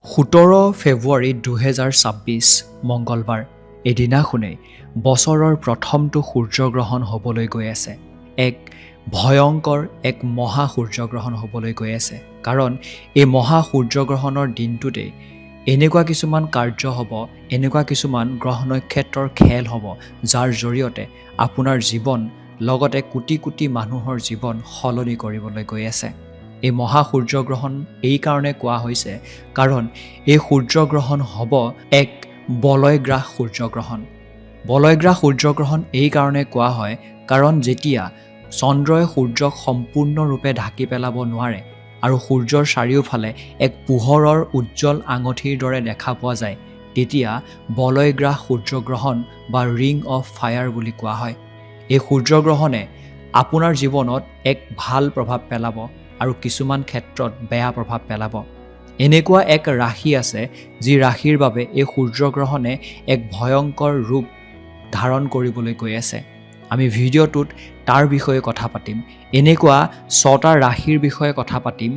17 ফেব্ৰুৱাৰী 2026 মঙ্গলবাৰ এদিনাখনেই বছৰৰ প্ৰথমটো সূৰ্যগ্ৰহণ হ'বলৈ গৈ আছে। এক ভয়ংকৰ এক মহা সূৰ্যগ্ৰহণ হ'বলৈ গৈ আছে। কাৰণ এই মহা সূৰ্যগ্ৰহণৰ দিনটোতেই এনেকুৱা কিছুমান কাৰ্য হ'ব, এনেকুৱা কিছুমান গ্ৰহ নক্ষত্ৰৰ খেল হ'ব, যাৰ জৰিয়তে আপোনাৰ জীৱন লগতে কোটি কোটি মানুহৰ জীৱন সলনি কৰিবলৈ গৈ আছে। এই মহা সূৰ্যগ্ৰহণ এই কাৰণে কোৱা হৈছে কাৰণ এই সূৰ্যগ্ৰহণ হ'ব এক বলয়গ্ৰাস সূৰ্যগ্ৰহণ। বলয়গ্ৰাস সূৰ্যগ্ৰহণ এই কাৰণে কোৱা হয় কাৰণ যেতিয়া চন্দ্ৰই সূৰ্যক সম্পূৰ্ণৰূপে ঢাকি পেলাব নোৱাৰে আৰু সূৰ্যৰ চাৰিওফালে এক পোহৰৰ উজ্জ্বল আঙঠিৰ দৰে দেখা পোৱা যায়, তেতিয়া বলয়গ্ৰাস সূৰ্যগ্ৰহণ বা ৰিং অফ ফায়াৰ বুলি কোৱা হয়। এই সূৰ্যগ্ৰহণে আপোনাৰ জীৱনত এক ভাল প্ৰভাৱ পেলাব আৰু কিছুমান ক্ষেত্ৰত বেয়া প্ৰভাৱ পেলাব। এনেকুৱা এক ৰাশি আছে যি ৰাশিৰ বাবে এই সূৰ্যগ্ৰহণে এক ভয়ংকৰ ৰূপ ধাৰণ কৰিবলৈ গৈ আছে। আমি ভিডিঅ'টোত তাৰ বিষয়ে কথা পাতিম। এনেকুৱা 6টা ৰাশিৰ বিষয়ে কথা পাতিম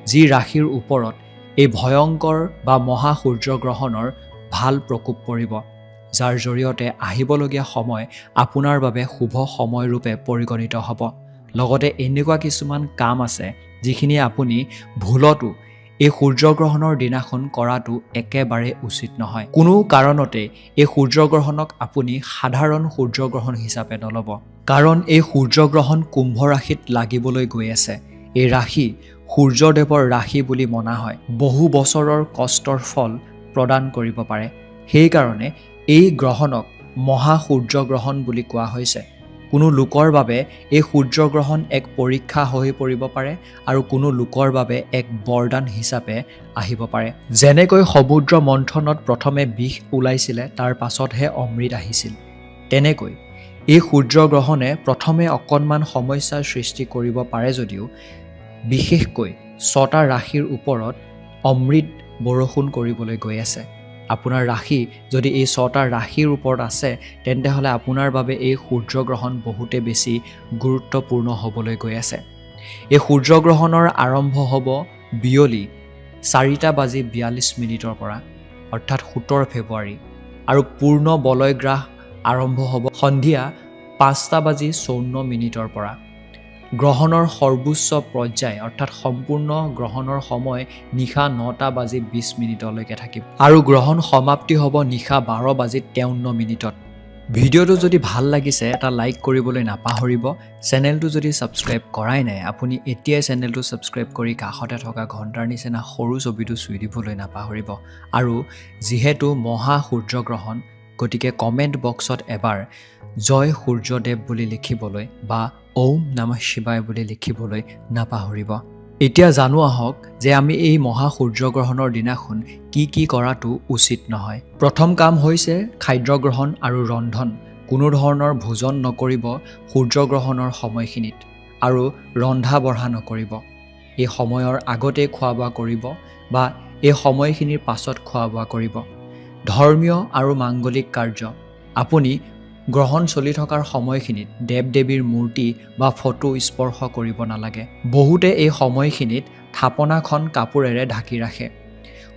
যি ৰাশিৰ ওপৰত এই ভয়ংকৰ বা মহা সূৰ্যগ্ৰহণৰ ভাল প্ৰকোপ পৰিব, যাৰ জৰিয়তে আহিবলগীয়া সময় আপোনাৰ বাবে শুভ সময়ৰূপে পৰিগণিত হ'ব। লগতে এনেকুৱা কিছুমান কাম আছে যিখিনি আপুনি ভুলতো এই সূৰ্যগ্ৰহণৰ দিনাখন কৰাটো একেবাৰে উচিত নহয়। কোনো কাৰণতে এই সূৰ্যগ্ৰহণক আপুনি সাধাৰণ সূৰ্যগ্ৰহণ হিচাপে নল'ব, কাৰণ এই সূৰ্যগ্ৰহণ কুম্ভ ৰাশিত লাগিবলৈ গৈ আছে। এই ৰাশি সূৰ্যদেৱৰ ৰাশি বুলি মনা হয়। বহু বছৰৰ কষ্টৰ ফল প্ৰদান কৰিব পাৰে। সেইকাৰণে এই গ্ৰহণক মহা সূৰ্যগ্ৰহণ বুলি কোৱা হৈছে। কোনো লোকৰ বাবে এই সূৰ্যগ্ৰহণ এক পৰীক্ষা হৈ পৰিব পাৰে আৰু কোনো লোকৰ বাবে এক বৰদান হিচাপে আহিব পাৰে। যেনেকৈ সমুদ্ৰ মন্থনত প্ৰথমে বিষ ওলাইছিলে, তাৰ পাছতহে অমৃত আহিছিল, তেনেকৈ এই সূৰ্যগ্ৰহণে প্ৰথমে অকণমান সমস্যাৰ সৃষ্টি কৰিব পাৰে যদিও বিশেষকৈ 6টা ৰাশিৰ ওপৰত অমৃত বৰষুণ কৰিবলৈ গৈ আছে। আপোনাৰ ৰাশি যদি এই 6টা ৰাশিৰ ওপৰত আছে, তেন্তে হ'লে আপোনাৰ বাবে এই সূৰ্যগ্ৰহণ বহুতে বেছি গুৰুত্বপূৰ্ণ হ'বলৈ গৈ আছে। এই সূৰ্যগ্ৰহণৰ আৰম্ভ হ'ব বিয়লি 4:42 পৰা, অৰ্থাৎ 17 ফেব্ৰুৱাৰী, আৰু পূৰ্ণ বলয়গ্ৰাস আৰম্ভ হ'ব সন্ধিয়া 5:54 পৰা। গ্ৰহণৰ সৰ্বোচ্চ পৰ্যায় অৰ্থাৎ সম্পূৰ্ণ গ্ৰহণৰ সময় নিশা 9:20 থাকিব আৰু গ্ৰহণ সমাপ্তি হ'ব নিশা 12:53। ভিডিঅ'টো যদি ভাল লাগিছে এটা লাইক কৰিবলৈ নাপাহৰিব। চেনেলটো যদি ছাবস্ক্ৰাইব কৰাই নাই, আপুনি এতিয়াই চেনেলটো ছাবস্ক্ৰাইব কৰি কাষতে থকা ঘণ্টাৰ নিচিনা সৰু ছবিটো চুই দিবলৈ নাপাহৰিব। আৰু যিহেতু মহা সূৰ্যগ্ৰহণ, গতিকে কমেণ্ট বক্সত এবাৰ জয় সূৰ্যদেৱ বুলি লিখিবলৈ বা ওম নমঃ শিৱায় বুলি লিখিবলৈ নাপাহৰিব। এতিয়া জানো আহক যে আমি এই মহা সূৰ্যগ্ৰহণৰ দিনাখন কি কৰাটো উচিত নহয়। প্ৰথম কাম হৈছে খাদ্য গ্ৰহণ আৰু ৰন্ধন। কোনো ধৰণৰ ভোজন নকৰিব সূৰ্যগ্ৰহণৰ সময়খিনিত আৰু ৰন্ধা বঢ়া নকৰিব। এই সময়ৰ আগতেই খোৱা বোৱা কৰিব বা এই সময়খিনিৰ পাছত খোৱা বোৱা কৰিব। ধৰ্মীয় আৰু মাংগলিক কাৰ্য আপুনি গ্ৰহণ চলি থকাৰ সময়খিনিত দেৱ দেৱীৰ মূৰ্তি বা ফটো স্পৰ্শ কৰিব নালাগে। বহুতে এই সময়খিনিত থাপনাখন কাপোৰেৰে ঢাকি ৰাখে।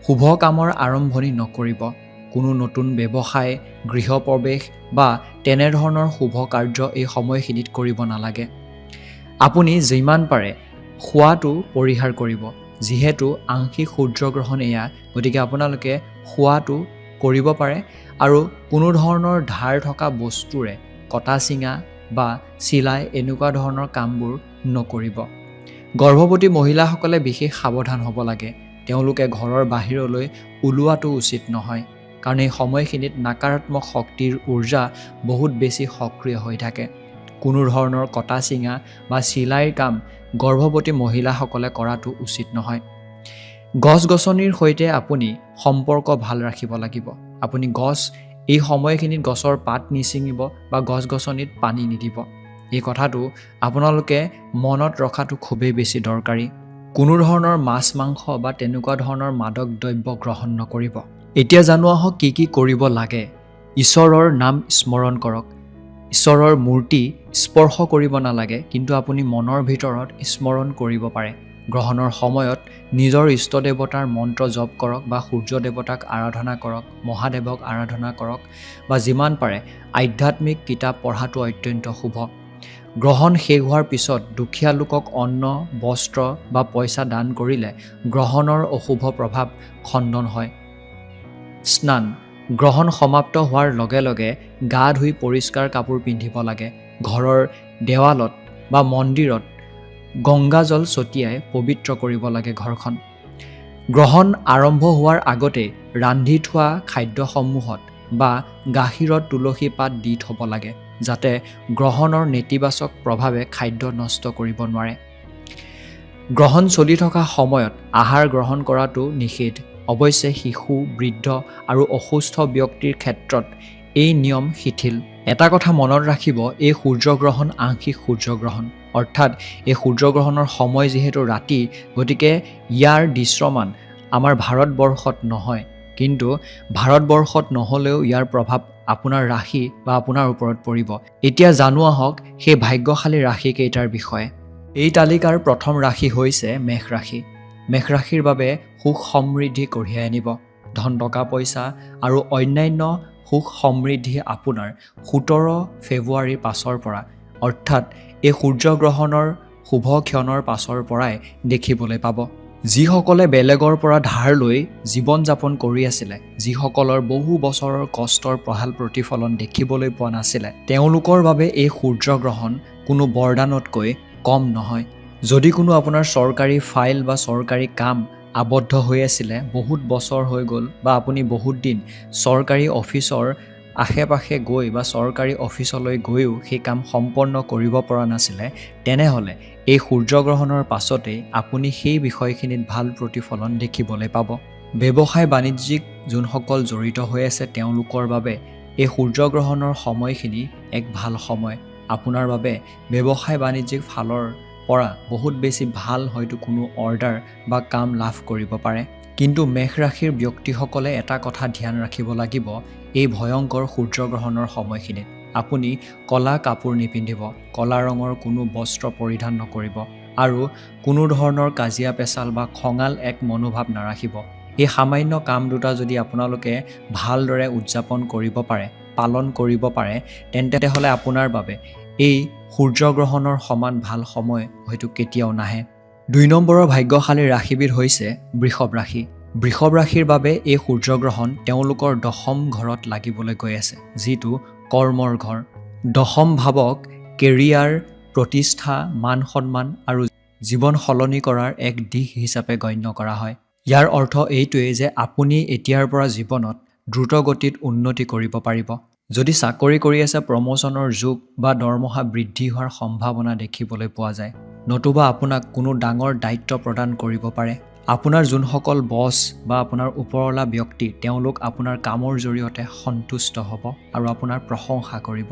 শুভ কামৰ আৰম্ভণি নকৰিব। কোনো নতুন ব্যৱসায়, গৃহপ্ৰৱেশ বা তেনেধৰণৰ শুভ কাৰ্য এই সময়খিনিত কৰিব নালাগে। আপুনি যিমান পাৰে খোৱাটো পৰিহাৰ কৰিব। যিহেতু আংশিক সূৰ্যগ্ৰহণ এয়া, গতিকে আপোনালোকে খোৱাটো কৰিব পাৰে আৰু কোনো ধৰণৰ ধাৰ থকা বস্তুৰে কটা চিঙা বা চিলাই এনেকুৱা ধৰণৰ কামবোৰ নকৰিব। গৰ্ভৱতী মহিলাসকলে বিশেষ সাৱধান হ'ব লাগে। তেওঁলোকে ঘৰৰ বাহিৰলৈ ওলোৱাটো উচিত নহয়, কাৰণ এই সময়খিনিত নাকাৰাত্মক শক্তিৰ উৰ্জা বহুত বেছি সক্ৰিয় হৈ থাকে। কোনো ধৰণৰ কটা চিঙা বা চিলাইৰ কাম গৰ্ভৱতী মহিলাসকলে কৰাটো উচিত নহয়। গছ গছনিৰ সৈতে আপুনি সম্পৰ্ক ভাল ৰাখিব লাগিব। আপুনি এই সময়খিনিত গছৰ পাত নিছিঙিব বা গছ গছনিত পানী নিদিব। এই কথাটো আপোনালোকে মনত ৰখাটো খুবেই বেছি দৰকাৰী। কোনো ধৰণৰ মাছ মাংস বা তেনেকুৱা ধৰণৰ মাদক দ্ৰব্য গ্ৰহণ নকৰিব। এতিয়া জানো আহক কি কৰিব লাগে। ঈশ্বৰৰ নাম স্মৰণ কৰক। ঈশ্বৰৰ মূৰ্তি স্পৰ্শ কৰিব নালাগে, কিন্তু আপুনি মনৰ ভিতৰত স্মৰণ কৰিব পাৰে। গ্ৰহণৰ সময়ত নিজৰ ইষ্ট দেৱতাৰ মন্ত্ৰ জপ কৰক বা সূৰ্য দেৱতাক আৰাধনা কৰক, মহাদেৱক আৰাধনা কৰক বা যিমান পাৰে আধ্যাত্মিক কিতাপ পঢ়াটো অত্যন্ত শুভ। গ্ৰহণ শেষ হোৱাৰ পিছত দুখীয়া লোকক অন্ন, বস্ত্ৰ বা পইচা দান কৰিলে গ্ৰহণৰ অশুভ প্ৰভাৱ খণ্ডন হয়। স্নান: গ্ৰহণ সমাপ্ত হোৱাৰ লগে লগে গা ধুই পৰিষ্কাৰ কাপোৰ পিন্ধিব লাগে। ঘৰৰ দেৱালত বা মন্দিৰত গংগাজল ছটিয়াই পবিত্ৰ কৰিব লাগে ঘৰখন। গ্ৰহণ আৰম্ভ হোৱাৰ আগতে ৰান্ধি থোৱা খাদ্যসমূহত বা গাখীৰত তুলসী পাত দি থ'ব লাগে, যাতে গ্ৰহণৰ নেতিবাচক প্ৰভাৱে খাদ্য নষ্ট কৰিব নোৱাৰে। গ্ৰহণ চলি থকা সময়ত আহাৰ গ্ৰহণ কৰাটো নিষেধ। অৱশ্যে শিশু, বৃদ্ধ আৰু অসুস্থ ব্যক্তিৰ ক্ষেত্ৰত এই নিয়ম শিথিল। এটা কথা মনত ৰাখিব, এই সূৰ্যগ্ৰহণ আংশিক সূৰ্যগ্ৰহণ, অৰ্থাৎ এই সূৰ্যগ্ৰহণৰ সময় যিহেতু ৰাতি, গতিকে ইয়াৰ দৃশ্যমান আমাৰ ভাৰতবৰ্ষত নহয়, কিন্তু ভাৰতবৰ্ষত নহ'লেও ইয়াৰ প্ৰভাৱ আপোনাৰ ৰাশি বা আপোনাৰ ওপৰত পৰিব। এতিয়া জানো আহক সেই ভাগ্যশালী ৰাশিকেইটাৰ বিষয়ে। এই তালিকাৰ প্ৰথম ৰাশি হৈছে মেষ ৰাশি। মেষ ৰাশিৰ বাবে সুখ সমৃদ্ধি কঢ়িয়াই আনিব। ধন টকা পইচা আৰু অন্যান্য সুখ সমৃদ্ধি আপোনাৰ 17 ফেব্ৰুৱাৰীৰ পাছৰ পৰা, অৰ্থাৎ এই সূৰ্যগ্ৰহণৰ শুভ ক্ষণৰ পাছৰ পৰাই দেখিবলৈ পাব। যিসকলে বেলেগৰ পৰা ধাৰ লৈ জীৱন যাপন কৰি আছিলে, যিসকলৰ বহু বছৰৰ কষ্টৰ ভাল প্ৰতিফলন দেখিবলৈ পোৱা নাছিলে, তেওঁলোকৰ বাবে এই সূৰ্যগ্ৰহণ কোনো বৰদানতকৈ কম নহয়। যদি কোনো আপোনাৰ চৰকাৰী ফাইল বা চৰকাৰী কাম আবদ্ধ হৈ আছিলে, বহুত বছৰ হৈ গ'ল বা আপুনি বহুত দিন চৰকাৰী অফিচৰ আশে-পাশে গৈ বা চৰকাৰী অফিচলৈ গৈও সেই কাম সম্পন্ন কৰিব পৰা নাছিলে, তেনেহ'লে এই সূৰ্যগ্ৰহণৰ পাছতেই আপুনি সেই বিষয়খিনিত ভাল প্ৰতিফলন দেখিবলৈ পাব। ব্যৱসায় বাণিজ্যিক যোনসকল জড়িত হৈ আছে তেওঁলোকৰ বাবে এই সূৰ্যগ্ৰহণৰ সময়খিনি এক ভাল সময়। আপোনাৰ বাবে ব্যৱসায় বাণিজ্যিক ফালৰ পৰা বহুত বেছি ভাল হয়তো কোনো অৰ্ডাৰ বা কাম লাভ কৰিব পাৰে। কিন্তু মেষ ৰাশিৰ ব্যক্তিসকলে এটা কথা ধ্যান ৰাখিব লাগিব, এই ভয়ংকৰ সূৰ্যগ্ৰহণৰ সময়খিনিত আপুনি ক'লা কাপোৰ নিপিন্ধিব, ক'লা ৰঙৰ কোনো বস্ত্ৰ পৰিধান নকৰিব আৰু কোনো ধৰণৰ কাজিয়া পেচাল বা খঙাল এক মনোভাৱ নাৰাখিব। এই সামান্য কাম দুটা যদি আপোনালোকে ভালদৰে উদযাপন কৰিব পাৰে, পালন কৰিব পাৰে, তেন্তে হ'লে আপোনাৰ বাবে এই সূৰ্যগ্ৰহণৰ সমান ভাল সময় হয়তো কেতিয়াও নাহে। 2 নম্বৰৰ ভাগ্যশালী ৰাশিবিধ হৈছে বৃষভ ৰাশি। বৃষভ ৰাশিৰ বাবে এই সূৰ্যগ্ৰহণ তেওঁলোকৰ 10ম ঘৰত লাগিবলৈ গৈ আছে, যিটো কৰ্মৰ ঘৰ। 10ম ভাৱক কেৰিয়াৰ, প্ৰতিষ্ঠা, মান সন্মান আৰু জীৱন সলনি কৰাৰ এক দিশ হিচাপে গণ্য কৰা হয়। ইয়াৰ অৰ্থ এইটোৱেই যে আপুনি এতিয়াৰ পৰা জীৱনত দ্ৰুত গতিত উন্নতি কৰিব পাৰিব। যদি চাকৰি কৰি আছে, প্ৰমোচনৰ যোগ বা দৰমহা বৃদ্ধি হোৱাৰ সম্ভাৱনা দেখিবলৈ পোৱা যায়, নতুবা আপোনাক কোনো ডাঙৰ দায়িত্ব প্ৰদান কৰিব পাৰে। আপোনাৰ যোনসকল বছ বা আপোনাৰ ওপৰলা ব্যক্তি, তেওঁলোক আপোনাৰ কামৰ জৰিয়তে সন্তুষ্ট হ'ব আৰু আপোনাৰ প্ৰশংসা কৰিব।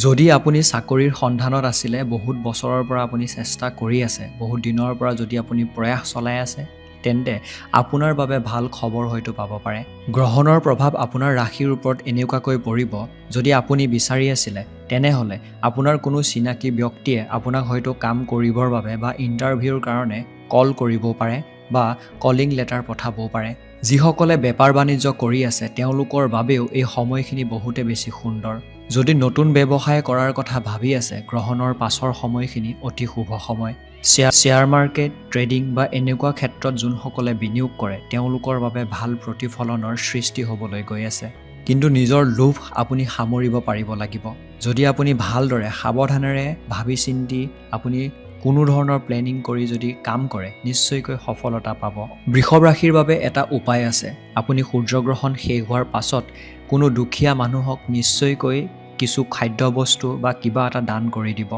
যদি আপুনি চাকৰিৰ সন্ধানত আছিলে, বহুত বছৰৰ পৰা আপুনি চেষ্টা কৰি আছে, বহুত দিনৰ পৰা যদি আপুনি প্ৰয়াস চলাই আছে, তেন্তে আপোনাৰ বাবে ভাল খবৰ হয়তো পাব পাৰে। গ্ৰহণৰ প্ৰভাৱ আপোনাৰ ৰাশিৰ ওপৰত এনেকুৱাকৈ পৰিব, যদি আপুনি বিচাৰি আছিলে, তেনেহ'লে আপোনাৰ কোনো চিনাকি ব্যক্তিয়ে আপোনাক হয়তো কাম কৰিবৰ বাবে বা ইণ্টাৰভিউৰ কাৰণে কল কৰিবও পাৰে বা কলিং লেটাৰ পঠাবও পাৰে। যিসকলে বেপাৰ বাণিজ্য কৰি আছে, তেওঁলোকৰ বাবেও এই সময়খিনি বহুতে বেছি সুন্দৰ। যদি নতুন ব্যৱসায় কৰাৰ কথা ভাবি আছে, গ্ৰহণৰ পাছৰ সময়খিনি অতি শুভ সময়। শ্বেয়াৰ মাৰ্কেট, ট্ৰেডিং বা এনেকুৱা ক্ষেত্ৰত যোনসকলে বিনিয়োগ কৰে, তেওঁলোকৰ বাবে ভাল প্ৰতিফলনৰ সৃষ্টি হ'বলৈ গৈ আছে। কিন্তু নিজৰ লোভ আপুনি সামৰিব পাৰিব লাগিব। যদি আপুনি ভালদৰে সাৱধানেৰে ভাবি চিন্তি আপুনি কোনো ধৰণৰ প্লেনিং কৰি যদি কাম কৰে, নিশ্চয়কৈ সফলতা পাব। বৃষভ ৰাশিৰ বাবে এটা উপায় আছে। আপুনি সূৰ্যগ্ৰহণ শেষ হোৱাৰ পাছত কোনো দুখীয়া মানুহক নিশ্চয়কৈ কিছু খাদ্যবস্তু বা কিবা এটা দান কৰি দিব।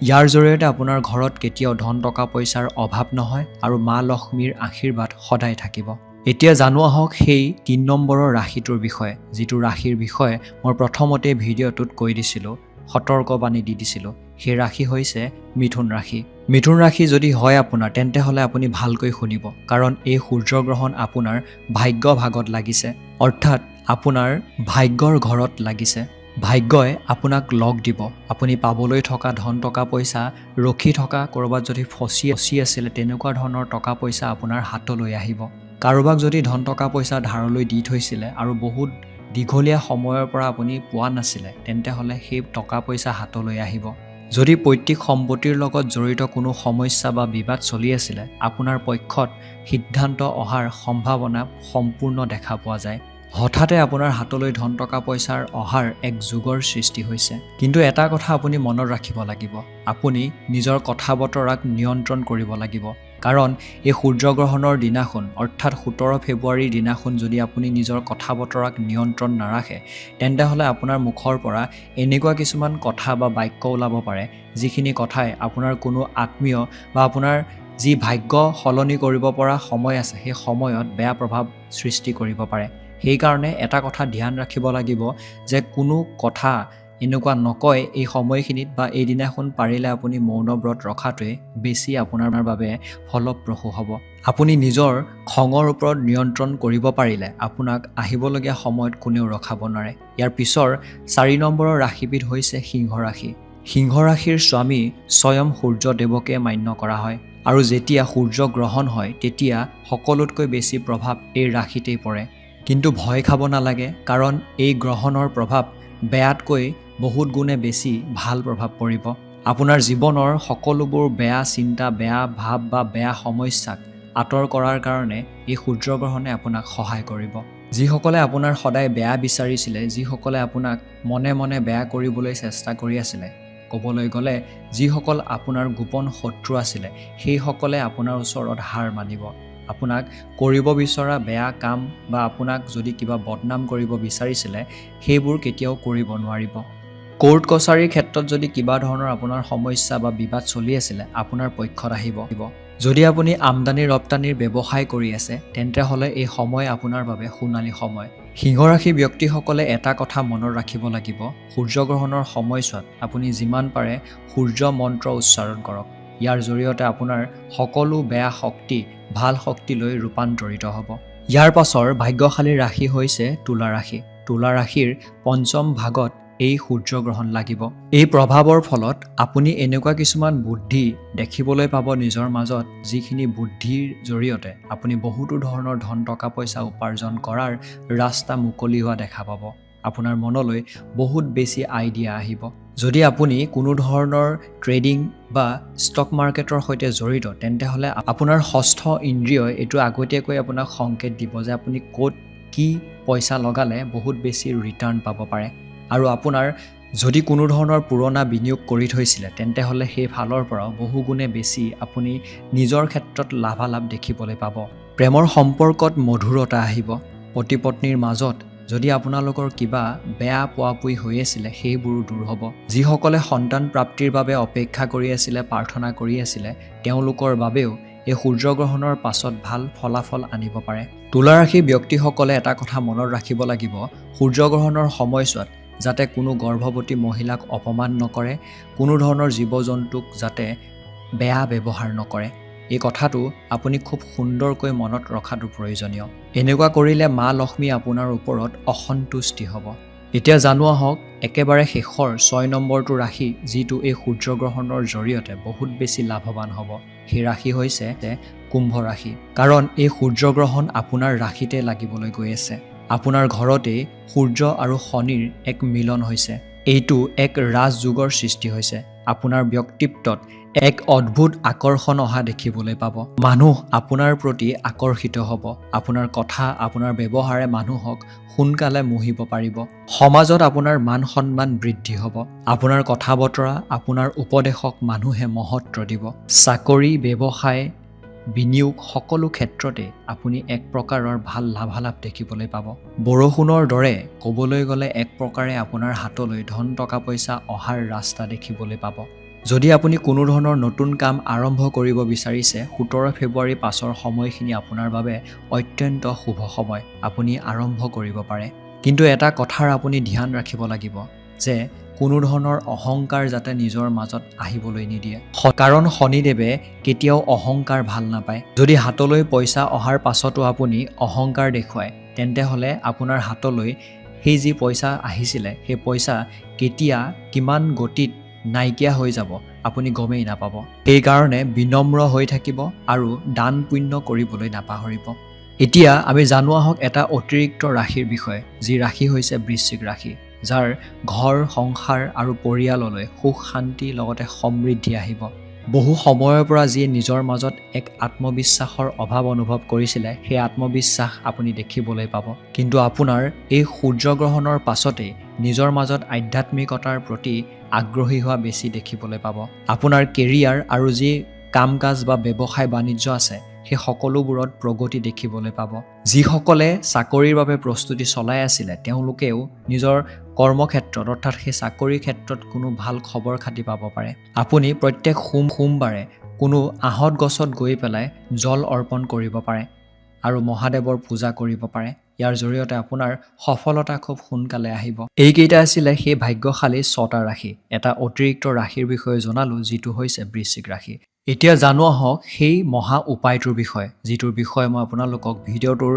ইয়াৰ জৰিয়তে আপোনাৰ ঘৰত কেতিয়াও ধন টকা পইচাৰ অভাৱ নহয় আৰু মা লক্ষ্মীৰ আশীৰ্বাদ সদায় থাকিব। এতিয়া জানো আহক সেই 3 নম্বৰৰ ৰাশিটোৰ বিষয়ে, যিটো ৰাশিৰ বিষয়ে মই প্ৰথমতে ভিডিঅ'টোত কৈ দিছিলোঁ, সতৰ্কবাণী দি দিছিলোঁ। সেই ৰাশি হৈছে মিথুন ৰাশি। মিথুন ৰাশি যদি হয় আপোনাৰ, তেন্তে হ'লে আপুনি ভালকৈ শুনিব, কাৰণ এই সূৰ্যগ্ৰহণ আপোনাৰ ভাগ্য ভাগত লাগিছে, অৰ্থাৎ আপোনাৰ ভাগ্যৰ ঘৰত লাগিছে। ভাগ্যই আপোনাক লগ দিব। আপুনি পাবলৈ থকা ধন টকা পইচা ৰখি থকা ক'ৰবাত যদি ফচি আছিলে তেনেকুৱা ধৰণৰ টকা পইচা আপোনাৰ হাতলৈ আহিব। কাৰোবাক যদি ধন টকা পইচা ধাৰলৈ দি থৈছিলে আৰু বহুত দীঘলীয়া সময়ৰ পৰা আপুনি পোৱা নাছিলে তেন্তে হ'লে সেই টকা পইচা হাতলৈ আহিব। যদি পৈতৃক সম্পত্তিৰ লগত জড়িত কোনো সমস্যা বা বিবাদ চলি আছিলে আপোনাৰ পক্ষত সিদ্ধান্ত অহাৰ সম্ভাৱনা সম্পূৰ্ণ দেখা পোৱা যায়। হঠাতে আপোনাৰ হাতলৈ ধন টকা পইচাৰ অহাৰ এক যুগৰ সৃষ্টি হৈছে। কিন্তু এটা কথা আপুনি মনত ৰাখিব লাগিব, আপুনি নিজৰ কথা বতৰাক নিয়ন্ত্ৰণ কৰিব লাগিব। কাৰণ এই সূৰ্যগ্ৰহণৰ দিনাখন অৰ্থাৎ 17 ফেব্ৰুৱাৰীৰ দিনাখন যদি আপুনি নিজৰ কথা বতৰাক নিয়ন্ত্ৰণ নাৰাখে তেন্তে হ'লে আপোনাৰ মুখৰ পৰা এনেকুৱা কিছুমান কথা বা বাক্য ওলাব পাৰে যিখিনি কথাই আপোনাৰ কোনো আত্মীয় বা আপোনাৰ যি ভাগ্য সলনি কৰিব পৰা সময় আছে সেই সময়ত বেয়া প্ৰভাৱ সৃষ্টি কৰিব পাৰে। সেইকাৰণে এটা কথা ধ্যান ৰাখিব লাগিব যে কোনো কথা এনেকুৱা নকয় এই সময়খিনিত বা এই দিনাখন পাৰিলে আপুনি মৌন ব্ৰত ৰখাটোৱে বেছি আপোনাৰ বাবে ফলপ্ৰসূ হ'ব। আপুনি নিজৰ খঙৰ ওপৰত নিয়ন্ত্ৰণ কৰিব পাৰিলে আপোনাক আহিবলগীয়া সময়ত কোনেও ৰখাব নোৱাৰে। ইয়াৰ পিছৰ 4 নম্বৰৰ ৰাশিবিধ হৈছে সিংহ ৰাশি। সিংহ ৰাশিৰ স্বামী স্বয়ং সূৰ্যদেৱকে মান্য কৰা হয় আৰু যেতিয়া সূৰ্য গ্ৰহণ হয় তেতিয়া সকলোতকৈ বেছি প্ৰভাৱ এই ৰাশিতেই পৰে। কিন্তু ভয় খাব নালাগে, কাৰণ এই গ্ৰহণৰ প্ৰভাৱ বেয়াতকৈ বহুত গুণে বেছি ভাল প্ৰভাৱ পৰিব। আপোনাৰ জীৱনৰ সকলোবোৰ বেয়া চিন্তা, বেয়া ভাৱ বা বেয়া সমস্যাক আঁতৰ কৰাৰ কাৰণে এই সূৰ্যগ্ৰহণে আপোনাক সহায় কৰিব। যিসকলে আপোনাৰ সদায় বেয়া বিচাৰিছিলে, যিসকলে আপোনাক মনে মনে বেয়া কৰিবলৈ চেষ্টা কৰি আছিলে, ক'বলৈ গ'লে যিসকল আপোনাৰ গোপন শত্ৰু আছিলে সেইসকলে আপোনাৰ ওচৰত হাৰ মানিব। আপোনাক কৰিব বিচৰা বেয়া কাম বা আপোনাক যদি কিবা বদনাম কৰিব বিচাৰিছিলে সেইবোৰ কেতিয়াও কৰিব নোৱাৰিব। কোৰ্ট কছাৰীৰ ক্ষেত্ৰত যদি কিবা ধৰণৰ আপোনাৰ সমস্যা বা বিবাদ চলি আছিলে আপোনাৰ পক্ষত আহিব। যদি আপুনি আমদানি ৰপ্তানিৰ ব্যৱসায় কৰি আছে তেন্তে হ'লে এই সময় আপোনাৰ বাবে সোণালী সময়। সিংহ ৰাশি ব্যক্তিসকলে এটা কথা মনত ৰাখিব লাগিব, সূৰ্যগ্ৰহণৰ সময়ছোৱাত আপুনি যিমান পাৰে সূৰ্য মন্ত্ৰ উচ্চাৰণ কৰক। ইয়াৰ জৰিয়তে আপোনাৰ সকলো বেয়া শক্তি ভাল শক্তিলৈ ৰূপান্তৰিত হ'ব। ইয়াৰ পাছৰ ভাগ্যশালী ৰাশি হৈছে তুলা ৰাশি। তুলা ৰাশিৰ পঞ্চম ভাগত এই সূৰ্যগ্ৰহণ লাগিব। এই প্ৰভাৱৰ ফলত আপুনি এনেকুৱা কিছুমান বুদ্ধি দেখিবলৈ পাব নিজৰ মাজত, যিখিনি বুদ্ধিৰ জৰিয়তে আপুনি বহুতো ধৰণৰ ধন টকা পইচা উপাৰ্জন কৰাৰ ৰাস্তা মুকলি হোৱা দেখা পাব। আপোনাৰ মনলৈ বহুত বেছি আইডিয়া আহিব। যদি আপুনি কোনো ধৰণৰ ট্ৰেডিং বা ষ্টক মাৰ্কেটৰ সৈতে জড়িত তেন্তে হ'লে আপোনাৰ ষষ্ঠ ইন্দ্ৰিয়ই এইটো আগতীয়াকৈ আপোনাক সংকেত দিব যে আপুনি ক'ত কি পইচা লগালে বহুত বেছি ৰিটাৰ্ণ পাব পাৰে। আৰু আপোনাৰ যদি কোনো ধৰণৰ পুৰণা বিনিয়োগ কৰি থৈছিলে তেন্তে হ'লে সেই ফালৰ পৰাও বহুগুণে বেছি আপুনি নিজৰ ক্ষেত্ৰত লাভালাভ দেখিবলৈ পাব। প্ৰেমৰ সম্পৰ্কত মধুৰতা আহিব। পতি পত্নীৰ মাজত যদি আপোনালোকৰ কিবা বেয়া পোৱাপুই হৈ আছিলে সেইবোৰো দূৰ হ'ব। যিসকলে সন্তান প্ৰাপ্তিৰ বাবে অপেক্ষা কৰি আছিলে, প্ৰাৰ্থনা কৰি আছিলে, তেওঁলোকৰ বাবেও এই সূৰ্যগ্ৰহণৰ পাছত ভাল ফলাফল আনিব পাৰে। তুলা ৰাশি ব্যক্তিসকলে এটা কথা মনত ৰাখিব লাগিব, সূৰ্যগ্ৰহণৰ সময়ছোৱাত যাতে কোনো গৰ্ভৱতী মহিলাক অপমান নকৰে, কোনো ধৰণৰ জীৱ জন্তুক যাতে বেয়া ব্যৱহাৰ নকৰে। এই কথাটো আপুনি খুব সুন্দৰকৈ মনত ৰখাটো প্ৰয়োজনীয়। এনেকুৱা কৰিলে মা লক্ষ্মী আপোনাৰ ওপৰত অসন্তুষ্টি হ'ব। এতিয়া জানো আহক একেবাৰে শেষৰ 6 নম্বৰটো ৰাশি, যিটো এই সূৰ্যগ্ৰহণৰ জৰিয়তে বহুত বেছি লাভৱান হ'ব। সেই ৰাশি হৈছে কুম্ভ ৰাশি। কাৰণ এই সূৰ্যগ্ৰহণ আপোনাৰ ৰাশিতে লাগিবলৈ গৈ আছে। আপোনাৰ ঘৰতেই সূৰ্য আৰু শনিৰ এক মিলন হৈছে। এইটো এক ৰাজযোগৰ সৃষ্টি হৈছে। আপোনাৰ ব্যক্তিত্বত এক অদ্ভুত আকৰ্ষণ অহা দেখিবলৈ পাব। মানুহ আপোনাৰ প্ৰতি আকৰ্ষিত হ'ব। আপোনাৰ কথা, আপোনাৰ ব্যৱহাৰে মানুহক সোনকালে মোহিব পাৰিব। সমাজত আপোনাৰ মান সন্মান বৃদ্ধি হ'ব। আপোনাৰ কথা বতৰা, আপোনাৰ উপদেশক মানুহে মহত্ব দিব। চাকৰি, ব্যৱসায়, বিনিয়োগ সকলো ক্ষেত্ৰতে আপুনি এক প্ৰকাৰৰ ভাল লাভালাভ দেখিবলৈ পাব। বৰষুণৰ দৰে ক'বলৈ গ'লে এক প্ৰকাৰে আপোনাৰ হাতলৈ ধন টকা পইচা অহাৰ ৰাস্তা দেখিবলৈ পাব। যদি আপুনি কোনো ধৰণৰ নতুন কাম আৰম্ভ কৰিব বিচাৰিছে 17 ফেব্ৰুৱাৰীৰ পাছৰ সময়খিনি আপোনাৰ বাবে অত্যন্ত শুভ সময়। আপুনি আৰম্ভ কৰিব পাৰে। কিন্তু এটা কথাৰ আপুনি ধ্যান ৰাখিব লাগিব যে কোনো ধৰণৰ অহংকাৰ যাতে নিজৰ মাজত আহিবলৈ নিদিয়ে। কাৰণ শনিদেৱে কেতিয়াও অহংকাৰ ভাল নাপায়। যদি হাতলৈ পইচা অহাৰ পাছতো আপুনি অহংকাৰ দেখুৱায় তেন্তে হ'লে আপোনাৰ হাতলৈ সেই যি পইচা আহিছিলে সেই পইচা কেতিয়া কিমান গতিত নাইকিয়া হৈ যাব আপুনি গমেই নাপাব। সেইকাৰণে বিনম্ৰ হৈ থাকিব আৰু দান পুণ্য কৰিবলৈ নাপাহৰিব। এতিয়া আমি জানো আহক এটা অতিৰিক্ত ৰাশিৰ বিষয়ে, যি ৰাশি হৈছে বৃশ্চিক ৰাশি, যাৰ ঘৰ সংসাৰ আৰু পৰিয়াললৈ সুখ শান্তি লগতে সমৃদ্ধি আহিব। বহু সময়ৰ পৰা যিয়ে নিজৰ মাজত এক আত্মবিশ্বাসৰ অভাৱ অনুভৱ কৰিছিলে, সেই আত্মবিশ্বাস আপুনি দেখিবলৈ পাব। কিন্তু আপোনাৰ এই সূৰ্যগ্ৰহণৰ পাছতেই নিজৰ মাজত আধ্যাত্মিকতাৰ প্ৰতি আগ্ৰহী হোৱা বেছি দেখিবলৈ পাব। আপোনাৰ কেৰিয়াৰ আৰু যি কাম কাজ বা ব্যৱসায় বাণিজ্য আছে সেই সকলোবোৰত প্ৰগতি দেখিবলৈ পাব। যিসকলে চাকৰিৰ বাবে প্ৰস্তুতি চলাই আছিলে তেওঁলোকেও নিজৰ কৰ্মক্ষেত্ৰত অৰ্থাৎ সেই চাকৰিৰ ক্ষেত্ৰত কোনো ভাল খবৰ খাতি পাব পাৰে। আপুনি প্ৰত্যেক সোমবাৰে কোনো আহঁত গছত গৈ পেলাই জল অৰ্পণ কৰিব পাৰে আৰু মহাদেৱৰ পূজা কৰিব পাৰে। ইয়াৰ জৰিয়তে আপোনাৰ সফলতা খুব সোনকালে আহিব। এইকেইটা আছিলে সেই ভাগ্যশালী 6টা ৰাশি। এটা অতিৰিক্ত ৰাশিৰ বিষয়ে জনালোঁ, যিটো হৈছে বৃশ্চিক ৰাশি। এতিয়া জানো আহক সেই মহা উপায়টোৰ বিষয়ে, যিটোৰ বিষয়ে মই আপোনালোকক ভিডিঅ'টোৰ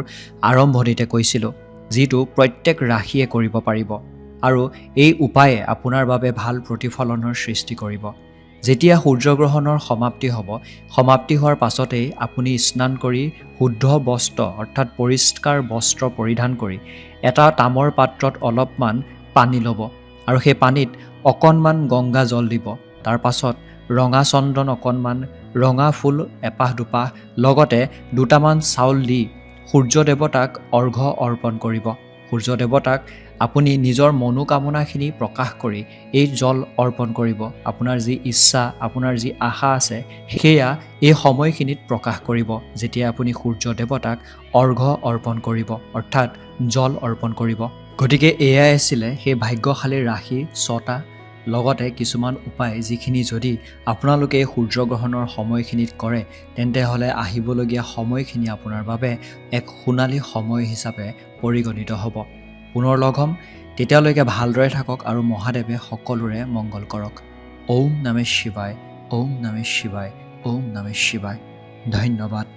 আৰম্ভণিতে কৈছিলোঁ, যিটো প্ৰত্যেক ৰাশিয়ে কৰিব পাৰিব আৰু এই উপায়ে আপোনাৰ বাবে ভাল প্ৰতিফলনৰ সৃষ্টি কৰিব। যেতিয়া সূৰ্যগ্ৰহণৰ সমাপ্তি হ'ব, সমাপ্তি হোৱাৰ পাছতেই আপুনি স্নান কৰি শুদ্ধ বস্ত্ৰ অৰ্থাৎ পৰিষ্কাৰ বস্ত্ৰ পৰিধান কৰি এটা তামৰ পাত্ৰত অলপমান পানী ল'ব আৰু সেই পানীত অকণমান গংগা জল দিব। তাৰ পাছত ৰঙা চন্দন অকণমান, ৰঙা ফুল এপাহ দুপাহ লগতে দুটামান চাউল দি সূৰ্য দেৱতাক অৰ্ঘ্য অৰ্পণ কৰিব। সূৰ্য দেৱতাক আপুনি নিজৰ মনোকামনাখিনি প্ৰকাশ কৰি এই জল অৰ্পণ কৰিব। আপোনাৰ যি ইচ্ছা, আপোনাৰ যি আশা আছে সেয়া এই সময়খিনিত প্ৰকাশ কৰিব, যেতিয়া আপুনি সূৰ্য দেৱতাক অৰ্ঘ্য অৰ্পণ কৰিব অৰ্থাৎ জল অৰ্পণ কৰিব। গতিকে এয়াই আছিলে সেই ভাগ্যশালী ৰাশি 6টা, লগতে কিছুমান উপায় যিখিনি যদি আপোনালোকে সূৰ্যগ্ৰহণৰ সময়খিনিত কৰে তেন্তে হ'লে আহিবলগীয়া সময়খিনি আপোনাৰ বাবে এক সোণালী সময় হিচাপে পৰিগণিত হ'ব। পুনৰ লগ হ'ম, তেতিয়ালৈকে ভালদৰে থাকক আৰু মহাদেৱে সকলোৰে মংগল কৰক। ওম নমঃ শিৱায়, ওম নমঃ শিৱায়, ওম নমঃ শিৱায়। ধন্যবাদ।